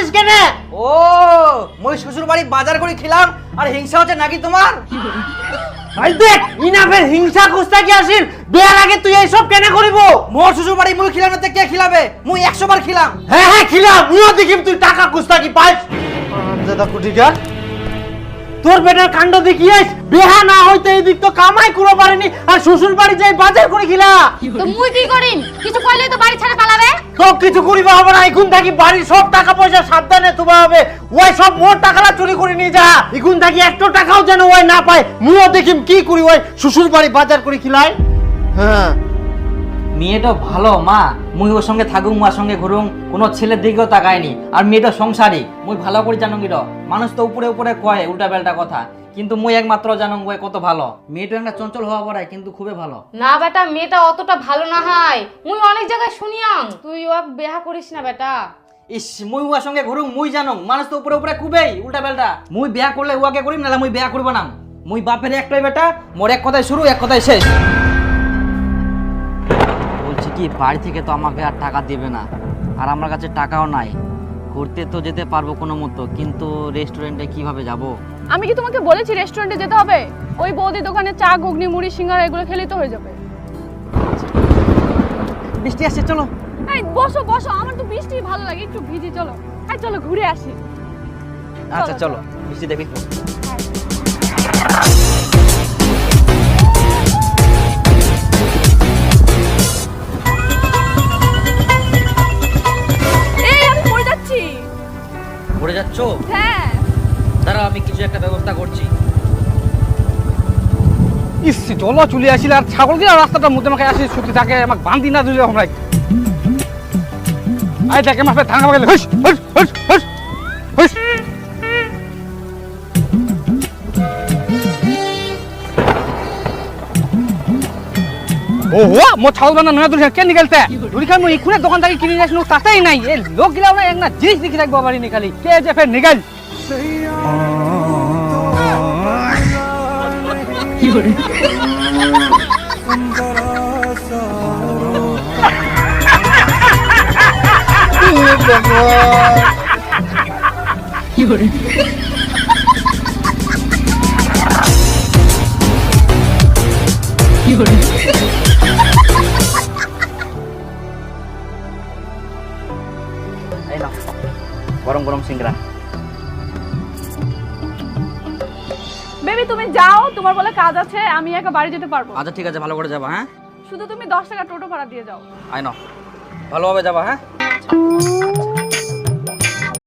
করিস কেন? ও মই শ্বশুর বাড়ি বাজার করে খেলাম আর হিংসা হচ্ছে নাকি তোমার? আই দেখ ইনাফের হিংসা কুস্তা কি আসিল, বিয়ার আগে তুই এইসব কেন করিব? মোর শ্বশুর বাড়ি মুই খিলাম না কে খিলাবে? মুই 100 বার খিলাম। হ্যাঁ হ্যাঁ খিলাম, মুইও দেখিম তুই টাকা কুস্তা কি পাইস। দাদা কুটিকার তোর বেটার কাণ্ড দেখিয়েস, বিহা না হইতে এদিক তো কামাই করে পারেনি আর শ্বশুর বাড়ি যাই বাজার করে খিলা। তো মুই কি করিম? কিছু কইলে তো বাড়ি ছেড়ে পালাবে। তো কিছু করিবা হবে না, এখন থাকি বাড়ির সব টাকা পয়সা সাবধানে তুবা হবে। ওই সব মোর টাকাটা চুরি করে নিয়ে যা, এখন থাকি একটা টাকাও যেন ওই না পায়। মুইও দেখিম কি করি ওই শ্বশুর বাড়ি বাজার করে খিলাই। হ্যাঁ মেয়েটা ভালো মা, মুই ওর সঙ্গে থাকুক, মার সঙ্গে ঘুরুং, কোনো ছেলের দিকেও তাকায়নি। আর মেয়েটা সংসারী, মুই ভালো করে জানুং গির। মানুষ তো উপরে উপরে কয় উল্টা পাল্টা কথা, কিন্তু মুই একমাত্র জানুং বই কত ভালো। মেয়েটা একটা চঞ্চল হওয়া পড়ায় কিন্তু খুবই ভালো। না বেটা, মেয়েটা অতটা ভালো না হয়, মুই অনেক জায়গায় শুনিয়াম। তুই ও বিয়া করিস না বেটা। ইস মুই ওর সঙ্গে ঘুরুং, মুই জানুং মানুষ তো উপরে উপরে খুবেই উল্টা পাল্টা। মুই বিয়া করলে উয়াকে করিম, নাহলে মুই বিয়া করব না। মুই বাপের একটাই বেটা, মোর এক কথায় শুরু এক কথায় শেষ। বলছি কি বাড়ি থেকে তো আমাকে আর টাকা দেবে না, আর আমার কাছে টাকাও নাই। ঘুরতে তো যেতে পারবো কোনো মতো, কিন্তু রেস্টুরেন্টে কিভাবে যাব? আমি কি তোমাকে বলেছি রেস্টুরেন্টে যেতে হবে? ওই বৌদি দোকানে চা, ঘুগনি, মুড়ি, সিঙ্গারা এগুলো খেলেই তো হয়ে যাবে। বৃষ্টি আসছে, চলো। এই বসো বসো, আমার তো বৃষ্টি ভালো লাগে, একটু ভিজি। চলো এই চলো ঘুরে আসি। আচ্ছা চলো, বৃষ্টি দেখি। এই আমি পড়ে যাচ্ছি। ঘুরে যাচ্ছ? হ্যাঁ দাঁড়াও, আমি কিছু একটা ব্যবস্থা করছি। ইসি চলো চলে আসিল, আর ছাগল দিয়ে রাস্তাটার মধ্যে আমাকে আসি ছুটি থাকে, আমাকে বান্ধি না দিলে আমরা আই দেখে মাফে থাঙ্গা গেলে হুস হুস হুস হুস হুস। ওহো মো ছাগল বান্ধা নয়া দুরিয়া কে নিকালতে দুরিকা মো ইখুনে দোকান থেকে কিনে নিয়ে আসলো, তাতেই নাই। এই লোক গিলা না একটা জিনিস দেখি রাখবো বাড়ি নি খালি কে যে ফের নিকাল। কি করে কি করে কি করে এই নাও গরম গরম সিঙ্গারা। বেবি তুমি যাও, তোমার বলে কাজ আছে, আমি একা বাড়ি যেতে পারবো। আচ্ছা ঠিক আছে, ভালো করে যাবা। হ্যাঁ শুধু তুমি 10 টাকা টোটো ভাড়া দিয়ে যাও। আই নাও, ভালোভাবে যাবা। হ্যাঁ